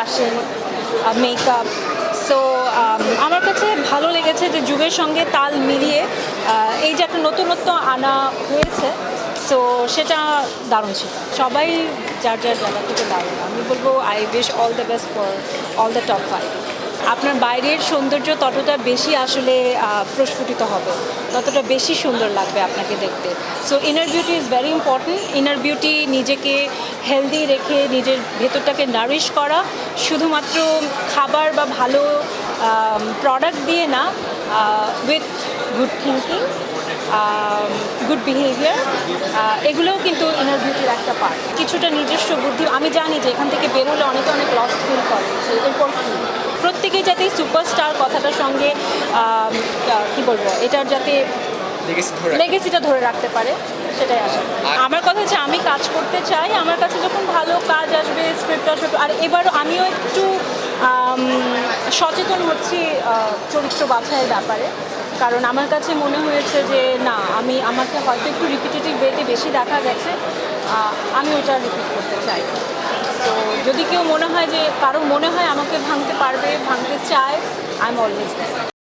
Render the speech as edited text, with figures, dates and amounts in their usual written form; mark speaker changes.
Speaker 1: Fashion, makeup. So আমার কাছে ভালো লেগেছে যে যুগের সঙ্গে তাল মিলিয়ে এই যে একটা নতুনত্ব আনা হয়েছে, সো সেটা দারুণ ছিল। সবাই যার যার জায়গা থেকে দারুণ। আমি বলবো I wish all the best for all the top 5। আপনার বাইরের সৌন্দর্য ততটা বেশি আসলে প্রস্ফুটিত হবে, ততটা বেশি সুন্দর লাগবে আপনাকে দেখতে। So inner beauty is very important. Inner beauty নিজেকে হেলদি রেখে নিজের ভেতরটাকে নারিশ করা শুধুমাত্র খাবার বা ভালো প্রোডাক্ট দিয়ে না, with good thinking, good behaviour, এগুলোও কিন্তু ইনার বিউটির একটা পার্ট। কিছুটা নিজস্ব বুদ্ধি, আমি জানি যে এখান থেকে বেরোলে অনেকে অনেক লস ফিল করে যে এরপর কী। প্রত্যেকেই যাতে সুপারস্টার কথাটার সঙ্গে কী বলবো, এটার যাতে লেগেসিটা ধরে রাখতে পারে, সেটাই আশা করি। আমার কথা হচ্ছে আমি কাজ করতে চাই, আমার কাছে যখন ভালো কাজ আসবে, স্ক্রিপ্ট আসবে, আর এবারও আমিও একটু সচেতন হচ্ছি চরিত্র বাছাইয়ের ব্যাপারে। কারণ আমার কাছে মনে হয়েছে যে না, আমাকে হয়তো একটু রিপিটেটিভ ওয়েতে বেশি দেখা গেছে, আমি ওটা রিপিট করতে চাই। তো যদি কেউ মনে হয় যে কারো মনে হয় আমাকে ভাঙতে পারবে, ভাঙতে চায়, আই এম অলওয়েজ দেয়ার।